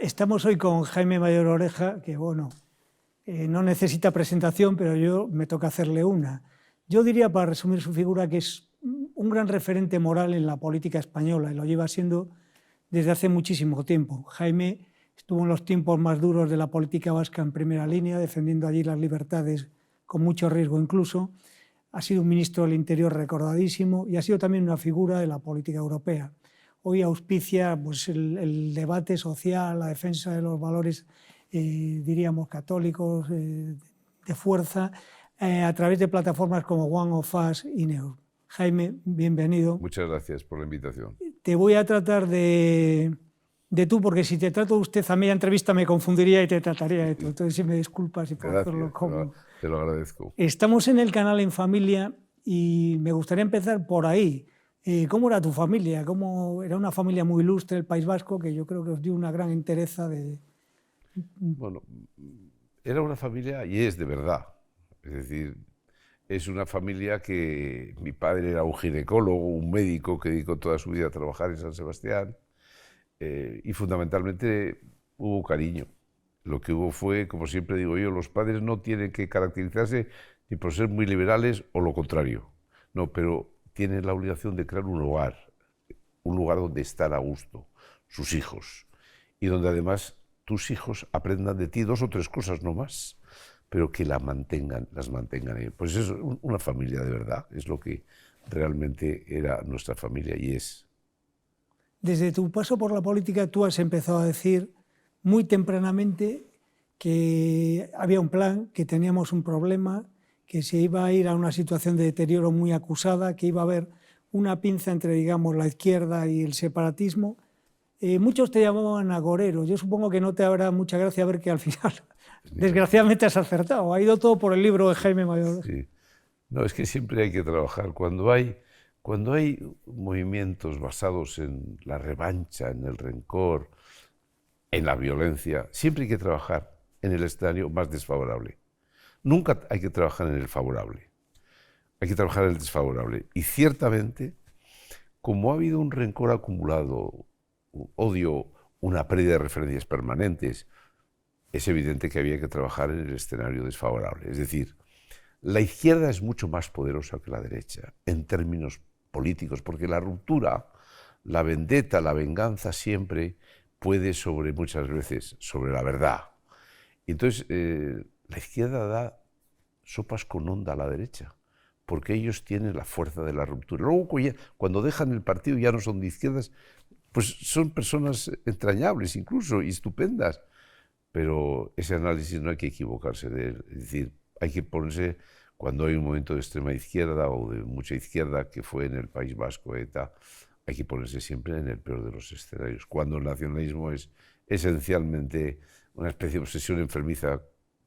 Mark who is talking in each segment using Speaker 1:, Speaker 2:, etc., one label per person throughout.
Speaker 1: Estamos hoy con Jaime Mayor Oreja, que bueno, no necesita presentación, pero yo me toca hacerle una. Yo diría, para resumir su figura, que es un gran referente moral en la política española y lo lleva siendo desde hace muchísimo tiempo. Jaime estuvo en los tiempos más duros de la política vasca en primera línea, defendiendo allí las libertades con mucho riesgo incluso. Ha sido un ministro del Interior recordadísimo y ha sido también una figura de la política europea. Hoy auspicia pues, el debate social, la defensa de los valores, diríamos, católicos, de fuerza, a través de plataformas como One of Us y Neo. Jaime, bienvenido.
Speaker 2: Muchas gracias por la invitación.
Speaker 1: Te voy a tratar de tú, porque si te trato de usted a media entrevista me confundiría y te trataría de tú. Entonces, si me disculpas y por hacerlo como...
Speaker 2: Te lo agradezco.
Speaker 1: Estamos en el canal En Familia y me gustaría empezar por ahí. ¿Cómo era tu familia? Era una familia muy ilustre del País Vasco que yo creo que os dio una gran entereza de...
Speaker 2: Bueno, era una familia, y es de verdad, es decir, es una familia que mi padre era un ginecólogo, un médico que dedicó toda su vida a trabajar en San Sebastián, y fundamentalmente hubo cariño. Lo que hubo fue, como siempre digo yo, los padres no tienen que caracterizarse ni por ser muy liberales o lo contrario, no, pero tienen la obligación de crear un lugar donde estar a gusto, sus hijos, y donde además tus hijos aprendan de ti 2 o 3 cosas, no más, pero que las mantengan. Pues es una familia de verdad, es lo que realmente era nuestra familia y es.
Speaker 1: Desde tu paso por la política tú has empezado a decir muy tempranamente que había un plan, que teníamos un problema, que se iba a ir a una situación de deterioro muy acusada, que iba a haber una pinza entre, digamos, la izquierda y el separatismo. Muchos te llamaban agorero. Yo supongo que no te habrá mucha gracia ver que al final, desgraciadamente, has acertado. Ha ido todo por el libro de Jaime Mayor.
Speaker 2: Sí. No, es que siempre hay que trabajar. Cuando hay movimientos basados en la revancha, en el rencor, en la violencia, siempre hay que trabajar en el escenario más desfavorable. Nunca hay que trabajar en el favorable. Hay que trabajar en el desfavorable. Y ciertamente, como ha habido un rencor acumulado, un odio, una pérdida de referencias permanentes, es evidente que había que trabajar en el escenario desfavorable. Es decir, la izquierda es mucho más poderosa que la derecha en términos políticos, porque la ruptura, la vendetta, la venganza siempre puede muchas veces sobre la verdad. Entonces, la izquierda da sopas con onda a la derecha, porque ellos tienen la fuerza de la ruptura. Luego, cuando dejan el partido ya no son de izquierdas, pues son personas entrañables incluso y estupendas, pero ese análisis no hay que equivocarse de él. Es decir, hay que ponerse, cuando hay un momento de extrema izquierda o de mucha izquierda, que fue en el País Vasco, ETA, hay que ponerse siempre en el peor de los escenarios. Cuando el nacionalismo es esencialmente una especie de obsesión enfermiza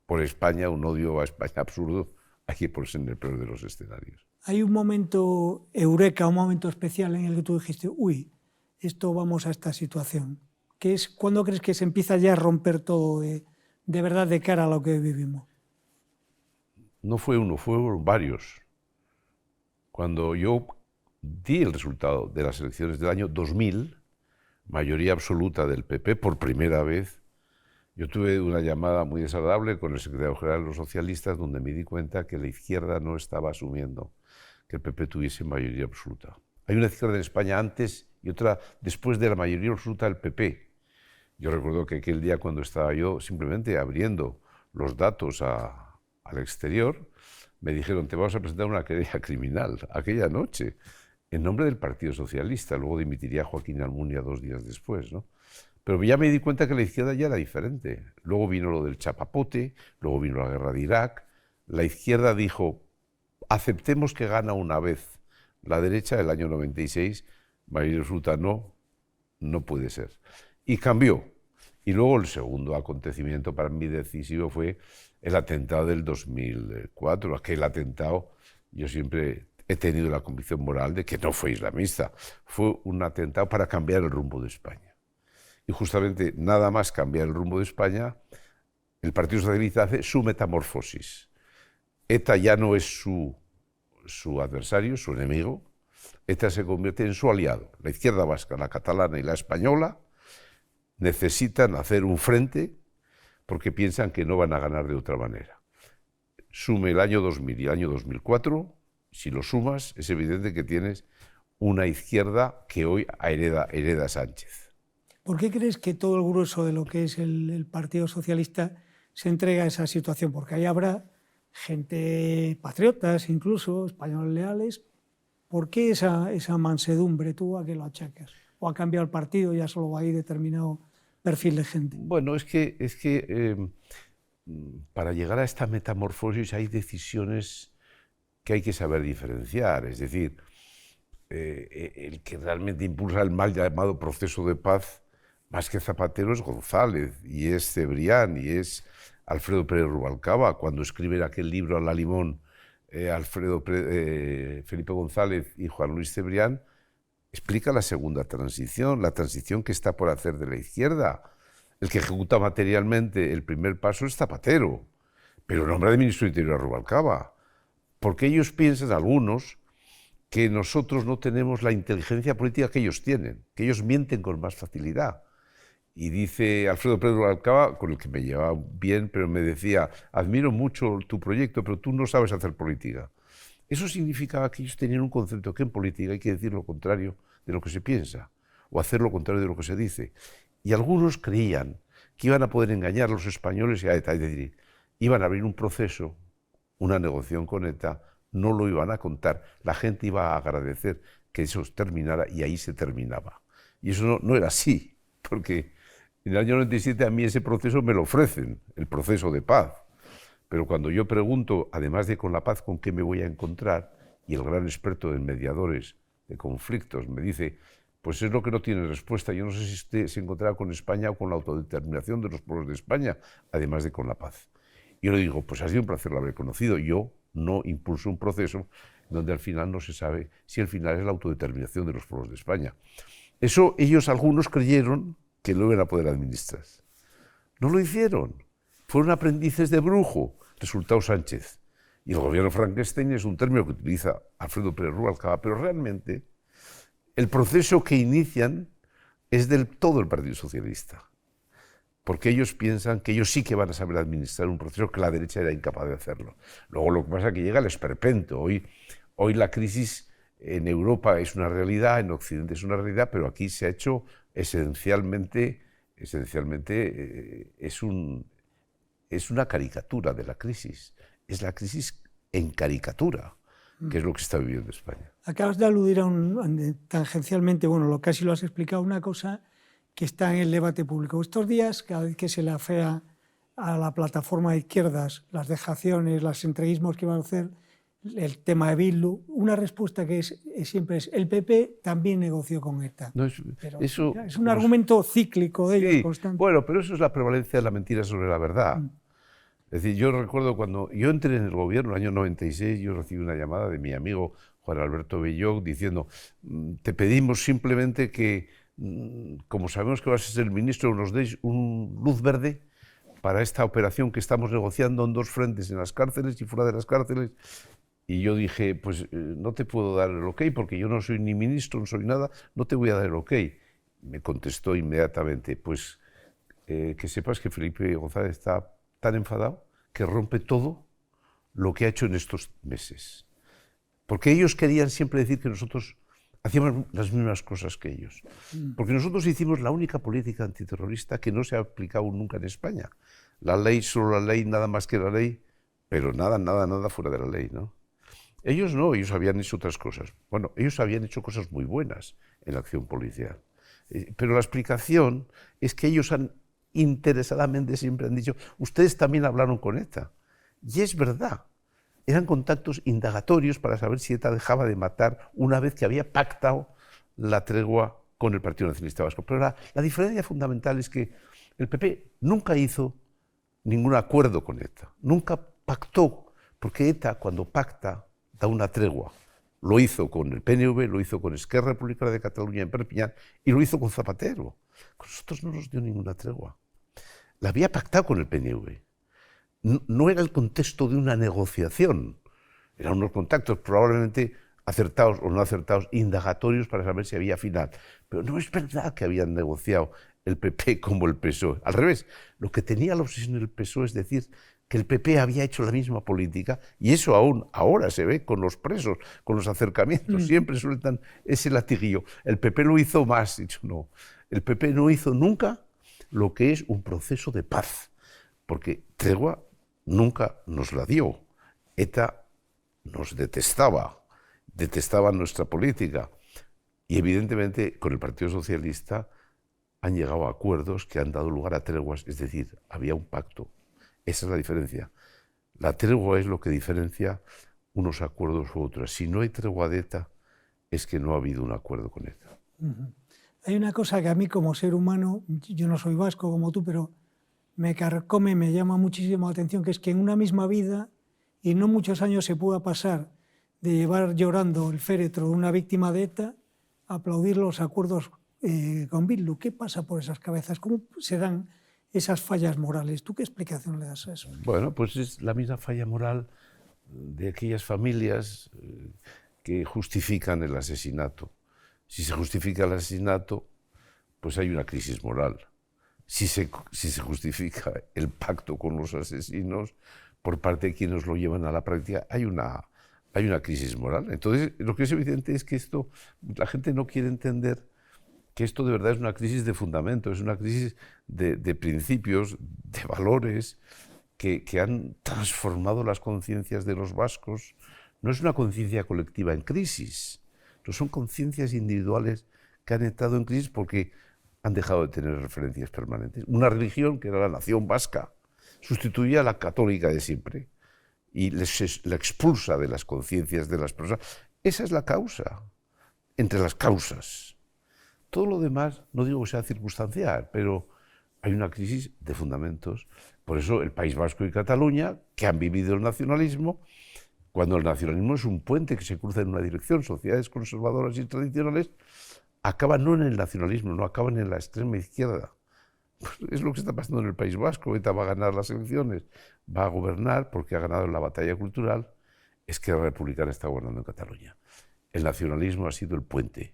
Speaker 2: por España, un odio a España absurdo, hay que ponerse en el peor de los escenarios.
Speaker 1: ¿Hay un momento eureka, un momento especial en el que tú dijiste, uy, esto vamos a esta situación? ¿Cuándo crees que se empieza ya a romper todo de verdad de cara a lo que vivimos?
Speaker 2: No fue uno, fueron varios. Cuando yo di el resultado de las elecciones del año 2000, mayoría absoluta del PP, por primera vez, yo tuve una llamada muy desagradable con el secretario general de los socialistas, donde me di cuenta que la izquierda no estaba asumiendo que el PP tuviese mayoría absoluta. Hay una izquierda en España antes y otra después de la mayoría absoluta del PP. Yo recuerdo que aquel día, cuando estaba yo simplemente abriendo los datos al exterior, me dijeron, te vamos a presentar una querella criminal aquella noche, en nombre del Partido Socialista. Luego dimitiría Joaquín Almunia 2 días después, ¿no? Pero ya me di cuenta que la izquierda ya era diferente. Luego vino lo del chapapote, luego vino la guerra de Irak. La izquierda dijo, aceptemos que gana una vez. La derecha, el año 96, mayoría absoluta no puede ser. Y cambió. Y luego el segundo acontecimiento para mí decisivo fue el atentado del 2004. Aquel atentado, yo siempre he tenido la convicción moral de que no fue islamista. Fue un atentado para cambiar el rumbo de España. Y justamente nada más cambiar el rumbo de España, el Partido Socialista hace su metamorfosis. ETA ya no es su adversario, su enemigo. ETA se convierte en su aliado. La izquierda vasca, la catalana y la española necesitan hacer un frente porque piensan que no van a ganar de otra manera. Sume el año 2000 y el año 2004, si lo sumas, es evidente que tienes una izquierda que hoy hereda Sánchez.
Speaker 1: ¿Por qué crees que todo el grueso de lo que es el Partido Socialista se entrega a esa situación? Porque ahí habrá gente, patriotas incluso, españoles leales. ¿Por qué esa mansedumbre tú a qué lo achacas? ¿O ha cambiado el partido y ya solo va ahí determinado perfil de gente?
Speaker 2: Bueno, es que para llegar a esta metamorfosis hay decisiones que hay que saber diferenciar. Es decir, el que realmente impulsa el mal llamado proceso de paz, más que Zapatero, es González, y es Cebrián, y es Alfredo Pérez Rubalcaba. Cuando escriben aquel libro a la limón, Felipe González y Juan Luis Cebrián, explica la segunda transición, la transición que está por hacer de la izquierda. El que ejecuta materialmente el primer paso es Zapatero, pero nombra de ministro de Interior a Rubalcaba, porque ellos piensan, algunos, que nosotros no tenemos la inteligencia política que ellos tienen, que ellos mienten con más facilidad. Y dice Alfredo Pérez Rubalcaba, con el que me llevaba bien, pero me decía, admiro mucho tu proyecto, pero tú no sabes hacer política. Eso significaba que ellos tenían un concepto que en política hay que decir lo contrario de lo que se piensa, o hacer lo contrario de lo que se dice. Y algunos creían que iban a poder engañar a los españoles y a ETA, es decir, iban a abrir un proceso, una negociación con ETA, no lo iban a contar, la gente iba a agradecer que eso terminara y ahí se terminaba. Y eso no era así, porque en el año 97 a mí ese proceso me lo ofrecen, el proceso de paz. Pero cuando yo pregunto, además de con la paz, ¿con qué me voy a encontrar? Y el gran experto en mediadores de conflictos me dice, pues es lo que no tiene respuesta. Yo no sé si usted se encontrará con España o con la autodeterminación de los pueblos de España, además de con la paz. Y yo le digo, pues ha sido un placer haber conocido. Yo no impulso un proceso donde al final no se sabe si el final es la autodeterminación de los pueblos de España. Eso ellos, algunos, creyeron que lo iban a poder administrar. No lo hicieron. Fueron aprendices de brujo. Resultado Sánchez. Y el gobierno Frankenstein es un término que utiliza Alfredo Pérez Rubalcaba, pero realmente el proceso que inician es del todo el Partido Socialista. Porque ellos piensan que ellos sí que van a saber administrar un proceso que la derecha era incapaz de hacerlo. Luego lo que pasa es que llega el esperpento. Hoy la crisis en Europa es una realidad, en Occidente es una realidad, pero aquí se ha hecho esencialmente es una caricatura de la crisis. Es la crisis en caricatura, que es lo que está viviendo España.
Speaker 1: Acabas de aludir tangencialmente, bueno, casi lo has explicado, una cosa que está en el debate público. Estos días, cada vez que se le afea a la plataforma de izquierdas las dejaciones, los entreguismos que van a hacer, el tema de Bildu, una respuesta que siempre es el PP también negoció con ETA.
Speaker 2: No, eso
Speaker 1: es un argumento cíclico de ellos, constante.
Speaker 2: Bueno, pero eso es la prevalencia de la mentira sobre la verdad. Es decir, yo recuerdo cuando yo entré en el gobierno, en el año 96, yo recibí una llamada de mi amigo Juan Alberto Belloc diciendo, te pedimos simplemente que, como sabemos que vas a ser el ministro, nos deis un luz verde para esta operación que estamos negociando en dos frentes, en las cárceles y fuera de las cárceles. Y yo dije, pues no te puedo dar el ok porque yo no soy ni ministro, no soy nada, no te voy a dar el ok. Me contestó inmediatamente, pues que sepas que Felipe González está tan enfadado que rompe todo lo que ha hecho en estos meses. Porque ellos querían siempre decir que nosotros hacíamos las mismas cosas que ellos. Porque nosotros hicimos la única política antiterrorista que no se ha aplicado nunca en España. La ley, solo la ley, nada más que la ley, pero nada fuera de la ley, ¿no? Ellos no, ellos habían hecho otras cosas. Bueno, ellos habían hecho cosas muy buenas en la acción policial. Pero la explicación es que ellos interesadamente siempre han dicho, ustedes también hablaron con ETA. Y es verdad. Eran contactos indagatorios para saber si ETA dejaba de matar una vez que había pactado la tregua con el Partido Nacionalista Vasco. Pero la diferencia fundamental es que el PP nunca hizo ningún acuerdo con ETA, nunca pactó, porque ETA cuando pacta da una tregua. Lo hizo con el PNV, lo hizo con Esquerra Republicana de Cataluña en Perpiñán y lo hizo con Zapatero. Con nosotros no nos dio ninguna tregua. La había pactado con el PNV. No era el contexto de una negociación, eran unos contactos probablemente acertados o no acertados, indagatorios para saber si había final. Pero no es verdad que habían negociado el PP como el PSOE. Al revés, lo que tenía la obsesión del PSOE es decir que el PP había hecho la misma política, y eso aún ahora se ve con los presos, con los acercamientos, siempre sueltan ese latiguillo. El PP lo hizo más, dicho no. El PP no hizo nunca lo que es un proceso de paz, porque tregua nunca nos la dio. ETA nos detestaba nuestra política, y evidentemente con el Partido Socialista han llegado a acuerdos que han dado lugar a treguas, es decir, había un pacto. Esa es la diferencia. La tregua es lo que diferencia unos acuerdos u otros. Si no hay tregua de ETA, es que no ha habido un acuerdo con ETA.
Speaker 1: Hay una cosa que a mí como ser humano, yo no soy vasco como tú, pero me carcome, me llama muchísimo la atención, que es que en una misma vida y no muchos años se pueda pasar de llevar llorando el féretro de una víctima de ETA a aplaudir los acuerdos con Bildu. ¿Qué pasa por esas cabezas? ¿Cómo se dan esas fallas morales? ¿Tú qué explicación le das a eso?
Speaker 2: Bueno, pues es la misma falla moral de aquellas familias que justifican el asesinato. Si se justifica el asesinato, pues hay una crisis moral. Si se justifica el pacto con los asesinos por parte de quienes lo llevan a la práctica, hay una crisis moral. Entonces, lo que es evidente es que esto, la gente no quiere entender que esto de verdad es una crisis de fundamento, es una crisis de principios, de valores que han transformado las conciencias de los vascos. No es una conciencia colectiva en crisis, no son conciencias individuales que han entrado en crisis porque han dejado de tener referencias permanentes. Una religión, que era la nación vasca, sustituía a la católica de siempre y la expulsa de las conciencias de las personas. Esa es la causa, entre las causas. Todo lo demás, no digo que sea circunstancial, pero hay una crisis de fundamentos. Por eso el País Vasco y Cataluña, que han vivido el nacionalismo, cuando el nacionalismo es un puente que se cruza en una dirección, sociedades conservadoras y tradicionales, acaban no en el nacionalismo, no acaban en la extrema izquierda. Pues es lo que está pasando en el País Vasco. ETA va a ganar las elecciones, va a gobernar porque ha ganado la batalla cultural. Esquerra Republicana está gobernando en Cataluña. El nacionalismo ha sido el puente.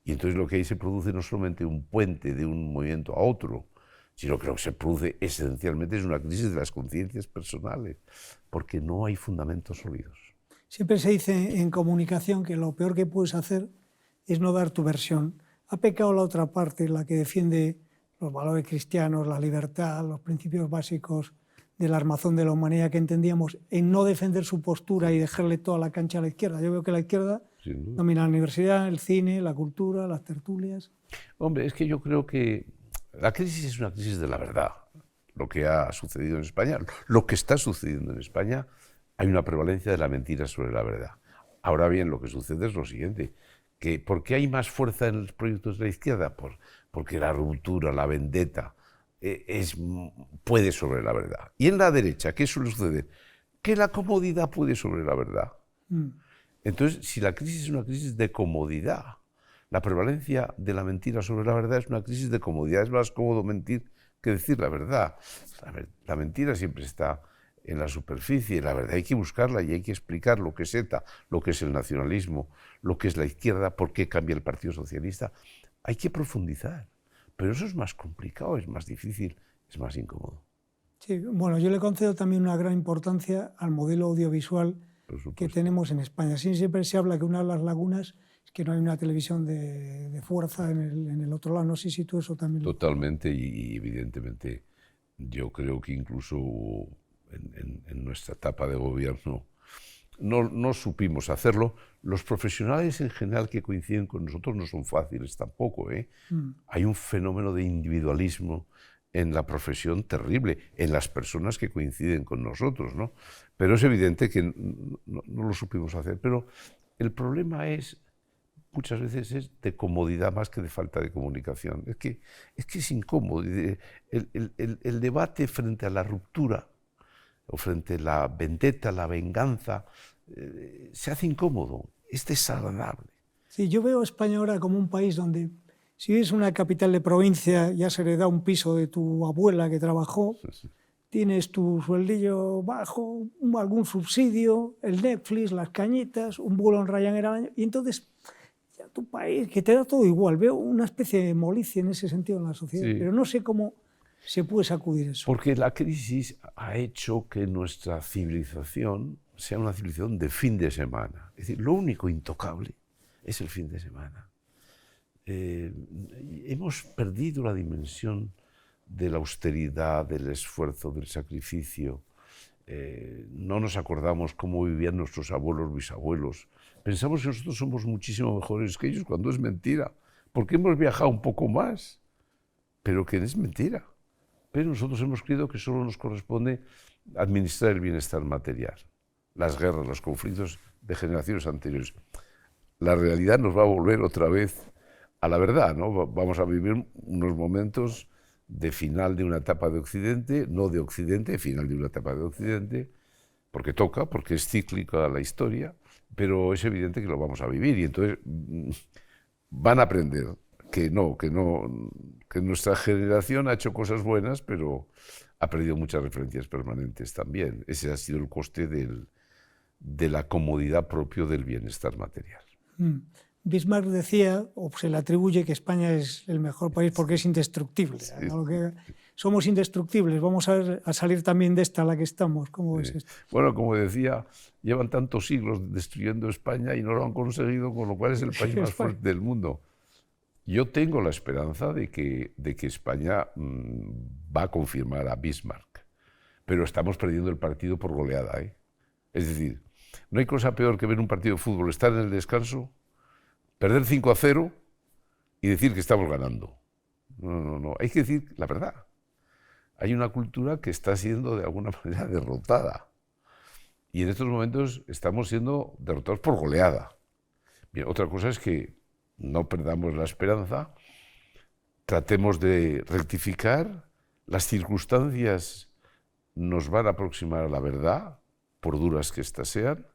Speaker 2: Y entonces lo que ahí se produce no solamente un puente de un movimiento a otro, sino que lo que se produce esencialmente es una crisis de las conciencias personales, porque no hay fundamentos sólidos.
Speaker 1: Siempre se dice en comunicación que lo peor que puedes hacer es no dar tu versión. Ha pecado la otra parte, la que defiende los valores cristianos, la libertad, los principios básicos del armazón de la humanidad que entendíamos, en no defender su postura y dejarle toda la cancha a la izquierda. Yo veo que la izquierda domina la universidad, el cine, la cultura, las tertulias.
Speaker 2: Hombre, es que yo creo que la crisis es una crisis de la verdad. Lo que ha sucedido en España, lo que está sucediendo en España, hay una prevalencia de la mentira sobre la verdad. Ahora bien, lo que sucede es lo siguiente, que ¿por qué hay más fuerza en los proyectos de la izquierda? Porque la ruptura, la vendetta, puede sobre la verdad. Y en la derecha, ¿qué suele suceder? Que la comodidad puede sobre la verdad. Entonces, si la crisis es una crisis de comodidad, la prevalencia de la mentira sobre la verdad es una crisis de comodidad. Es más cómodo mentir que decir la verdad. La mentira siempre está en la superficie, la verdad hay que buscarla y hay que explicar lo que es ETA, lo que es el nacionalismo, lo que es la izquierda, por qué cambia el Partido Socialista. Hay que profundizar, pero eso es más complicado, es más difícil, es más incómodo.
Speaker 1: Sí, bueno, yo le concedo también una gran importancia al modelo audiovisual que tenemos en España. Siempre se habla que una de las lagunas es que no hay una televisión de fuerza en el otro lado. No sé si tú eso también...
Speaker 2: Totalmente, y evidentemente yo creo que incluso en nuestra etapa de gobierno no supimos hacerlo. Los profesionales en general que coinciden con nosotros no son fáciles tampoco, ¿eh? Hay un fenómeno de individualismo en la profesión terrible, en las personas que coinciden con nosotros, ¿no? Pero es evidente que no lo supimos hacer. Pero el problema muchas veces es de comodidad más que de falta de comunicación. Es que es incómodo. El debate frente a la ruptura o frente a la vendetta, la venganza, se hace incómodo, es desagradable.
Speaker 1: Sí, yo veo a España ahora como un país donde si vives en una capital de provincia ya se le da un piso de tu abuela que trabajó, tienes tu sueldillo bajo, algún subsidio, el Netflix, las cañitas, un vuelo en Ryanair al año, y entonces tu país, que te da todo igual. Veo una especie de molicie en ese sentido en la sociedad,
Speaker 2: Sí.
Speaker 1: pero no sé cómo se puede sacudir eso.
Speaker 2: Porque la crisis ha hecho que nuestra civilización sea una civilización de fin de semana. Es decir, lo único intocable es el fin de semana. Hemos perdido la dimensión de la austeridad, del esfuerzo, del sacrificio. No nos acordamos cómo vivían nuestros abuelos, bisabuelos. Pensamos que nosotros somos muchísimo mejores que ellos, cuando es mentira, porque hemos viajado un poco más, pero que es mentira. Pero nosotros hemos creído que solo nos corresponde administrar el bienestar material, las guerras, los conflictos de generaciones anteriores. La realidad nos va a volver otra vez a la verdad, ¿no? Vamos a vivir unos momentos de final de una etapa de Occidente, no de Occidente, final de una etapa de Occidente, porque toca, porque es cíclica la historia, pero es evidente que lo vamos a vivir y entonces van a aprender que nuestra generación ha hecho cosas buenas, pero ha perdido muchas referencias permanentes también. Ese ha sido el coste de la comodidad propio del bienestar material.
Speaker 1: Bismarck decía, o se le atribuye, que España es el mejor país porque es indestructible.
Speaker 2: Sí.
Speaker 1: Somos indestructibles, vamos a salir también de esta a la que estamos. ¿Cómo ves esto?
Speaker 2: Bueno, como decía, llevan tantos siglos destruyendo España y no lo han conseguido, con lo cual es el país más fuerte del mundo. Yo tengo la esperanza de que España va a confirmar a Bismarck, pero estamos perdiendo el partido por goleada, ¿eh? Es decir, no hay cosa peor que ver un partido de fútbol, estar en el descanso, perder 5-0 y decir que estamos ganando. No, hay que decir la verdad. Hay una cultura que está siendo de alguna manera derrotada y en estos momentos estamos siendo derrotados por goleada. Bien, otra cosa es que no perdamos la esperanza, tratemos de rectificar, las circunstancias nos van a aproximar a la verdad, por duras que éstas sean.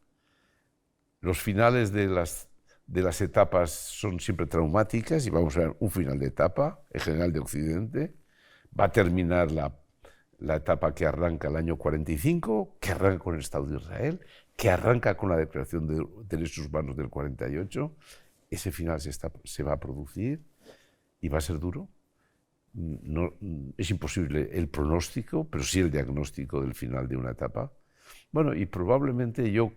Speaker 2: Los finales de las etapas son siempre traumáticas y vamos a ver un final de etapa, en general de Occidente. Va a terminar la etapa que arranca el año 45, que arranca con el Estado de Israel, que arranca con la Declaración de Derechos Humanos del 48. Ese final se va a producir y va a ser duro. No, es imposible el pronóstico, pero sí el diagnóstico del final de una etapa. Bueno, y probablemente yo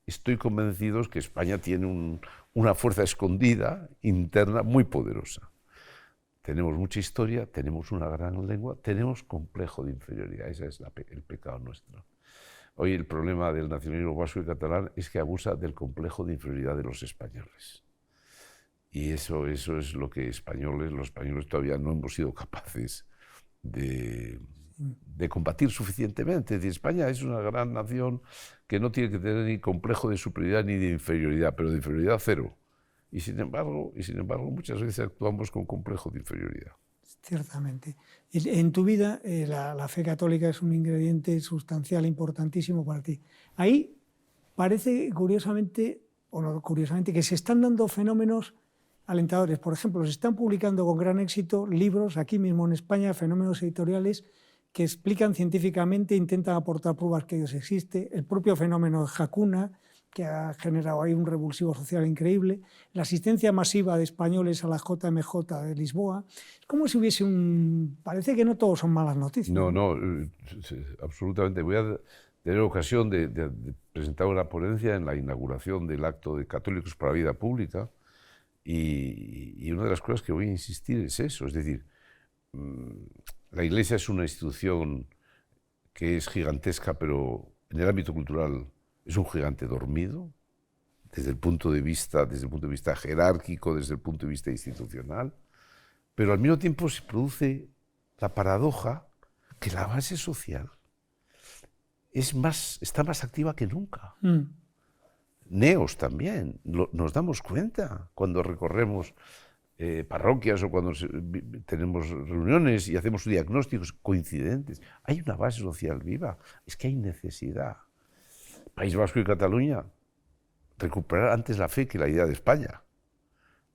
Speaker 2: estoy convencido que España tiene una fuerza escondida, interna, muy poderosa. Tenemos mucha historia, tenemos una gran lengua, tenemos complejo de inferioridad. Ese es el pecado nuestro. Hoy el problema del nacionalismo vasco y catalán es que abusa del complejo de inferioridad de los españoles. Y eso es lo que los españoles todavía no hemos sido capaces de combatir suficientemente. Es decir, España es una gran nación que no tiene que tener ni complejo de superioridad ni de inferioridad, pero de inferioridad cero. Y sin embargo, muchas veces actuamos con complejo de inferioridad.
Speaker 1: Ciertamente. En tu vida, la fe católica es un ingrediente sustancial, importantísimo para ti. Ahí parece, curiosamente, o no curiosamente, que se están dando fenómenos alentadores. Por ejemplo, se están publicando con gran éxito libros, aquí mismo en España, fenómenos editoriales que explican científicamente, intentan aportar pruebas que Dios existe, el propio fenómeno de Hakuna, que ha generado ahí un revulsivo social increíble, la asistencia masiva de españoles a la JMJ de Lisboa. Es como si hubiese Parece que no todos son malas noticias.
Speaker 2: No, absolutamente. Voy a tener ocasión de presentar una ponencia en la inauguración del acto de Católicos para la Vida Pública y una de las cosas que voy a insistir es eso, es decir, la Iglesia es una institución que es gigantesca, pero en el ámbito cultural es un gigante dormido, desde el punto de vista jerárquico, desde el punto de vista institucional, pero al mismo tiempo se produce la paradoja que la base social está más activa que nunca. Neos también, nos damos cuenta cuando recorremos parroquias o cuando tenemos reuniones y hacemos diagnósticos coincidentes. Hay una base social viva, es que hay necesidad. País Vasco y Cataluña, recuperar antes la fe que la idea de España,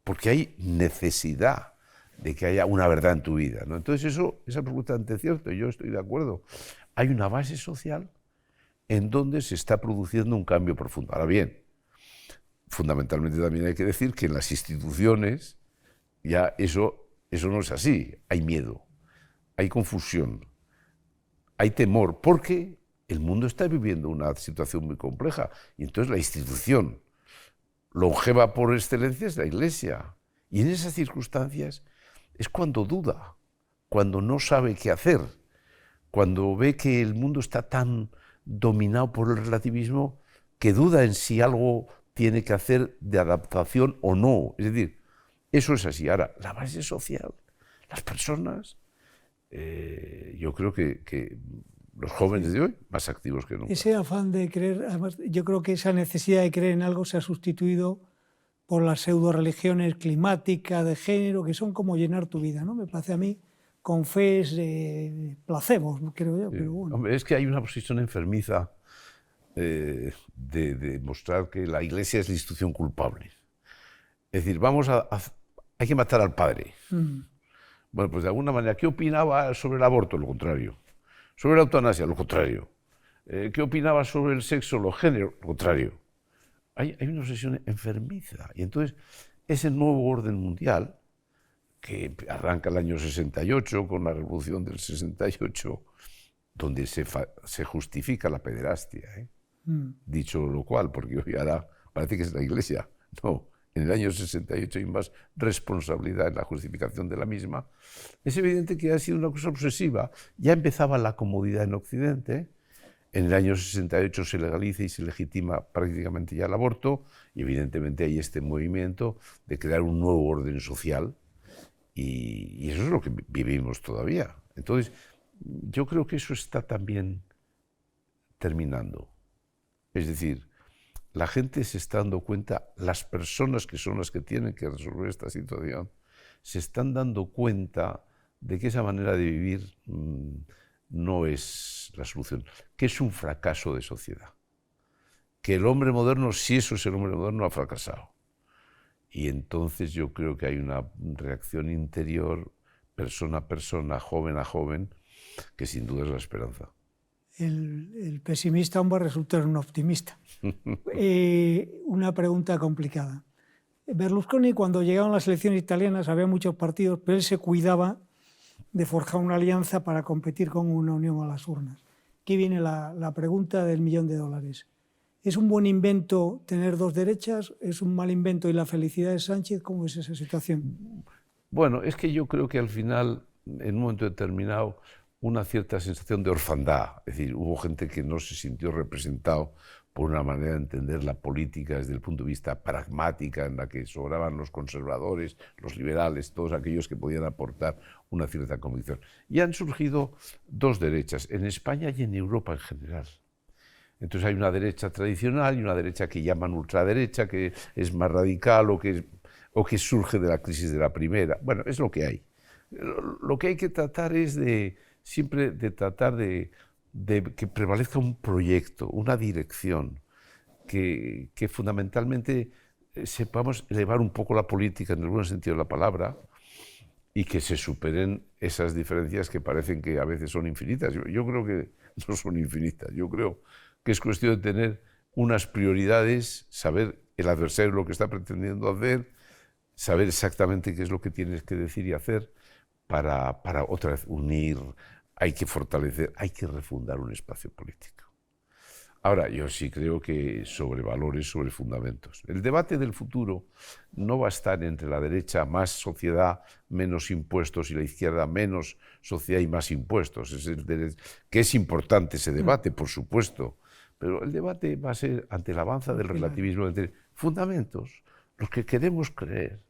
Speaker 2: porque hay necesidad de que haya una verdad en tu vida, ¿no? Entonces eso es absolutamente cierto, yo estoy de acuerdo. Hay una base social en donde se está produciendo un cambio profundo. Ahora bien, fundamentalmente también hay que decir que en las instituciones ya eso no es así. Hay miedo, hay confusión, hay temor, porque el mundo está viviendo una situación muy compleja. Y entonces la institución longeva por excelencia es la Iglesia. Y en esas circunstancias es cuando duda, cuando no sabe qué hacer, cuando ve que el mundo está tan dominado por el relativismo que duda en si algo tiene que hacer de adaptación o no. Es decir, eso es así. Ahora, la base social, las personas, yo creo que los jóvenes de hoy, más activos que nunca.
Speaker 1: Ese afán de creer, además, yo creo que esa necesidad de creer en algo se ha sustituido por las pseudo-religiones climáticas, de género, que son como llenar tu vida, ¿no? Me parece a mí, con fes placebos, creo yo,
Speaker 2: Sí.
Speaker 1: pero bueno.
Speaker 2: Hombre, es que hay una posición enfermiza de mostrar que la Iglesia es la institución culpable. Es decir, hay que matar al padre. Bueno, pues de alguna manera, ¿qué opinaba sobre el aborto? Lo contrario. Sobre la eutanasia, lo contrario. ¿Qué opinaba sobre el sexo, los géneros? Lo contrario. Hay una obsesión enfermiza. Y entonces, ese nuevo orden mundial, que arranca el año 68, con la revolución del 68, donde se justifica la pederastia, dicho lo cual, porque hoy ahora parece que es la Iglesia. No, en el año 68 hay más responsabilidad en la justificación de la misma. Es evidente que ha sido una cosa obsesiva. Ya empezaba la comodidad en Occidente. En el año 68 se legaliza y se legitima prácticamente ya el aborto, y evidentemente hay este movimiento de crear un nuevo orden social, y eso es lo que vivimos todavía. Entonces, yo creo que eso está también terminando. Es decir, la gente se está dando cuenta, las personas que son las que tienen que resolver esta situación, se están dando cuenta de que esa manera de vivir no es la solución, que es un fracaso de sociedad, que el hombre moderno, si eso es el hombre moderno, ha fracasado. Y entonces yo creo que hay una reacción interior, persona a persona, joven a joven, que sin duda es la esperanza.
Speaker 1: El pesimista aún va a resultar un optimista. Una pregunta complicada. Berlusconi, cuando llegaron las elecciones italianas, había muchos partidos, pero él se cuidaba de forjar una alianza para competir con una unión a las urnas. Aquí viene la pregunta del $1.000.000. ¿Es un buen invento tener dos derechas? ¿Es un mal invento y la felicidad de Sánchez? ¿Cómo es esa situación?
Speaker 2: Bueno, es que yo creo que al final, en un momento determinado, una cierta sensación de orfandad. Es decir, hubo gente que no se sintió representado por una manera de entender la política desde el punto de vista pragmática, en la que sobraban los conservadores, los liberales, todos aquellos que podían aportar una cierta convicción. Y han surgido dos derechas, en España y en Europa en general. Entonces hay una derecha tradicional y una derecha que llaman ultraderecha, que es más radical o que surge de la crisis de la primera. Bueno, es lo que hay. Lo que hay que tratar es siempre de tratar de que prevalezca un proyecto, una dirección, que fundamentalmente sepamos elevar un poco la política en el buen sentido de la palabra, y que se superen esas diferencias que parecen que a veces son infinitas. Yo creo que no son infinitas. Yo creo que es cuestión de tener unas prioridades, saber el adversario lo que está pretendiendo hacer, saber exactamente qué es lo que tienes que decir y hacer para otra vez unir. Hay que fortalecer, hay que refundar un espacio político. Ahora, yo sí creo que sobre valores, sobre fundamentos. El debate del futuro no va a estar entre la derecha más sociedad, menos impuestos, y la izquierda menos sociedad y más impuestos. Que es importante ese debate, por supuesto, pero el debate va a ser ante el avance del relativismo, entre fundamentos, los que queremos creer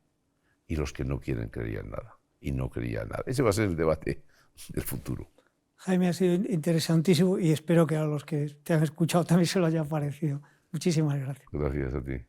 Speaker 2: y los que no quieren creer en nada, y no creían nada. Ese va a ser el debate del futuro.
Speaker 1: Jaime, ha sido interesantísimo y espero que a los que te han escuchado también se lo haya parecido. Muchísimas gracias.
Speaker 2: Gracias a ti.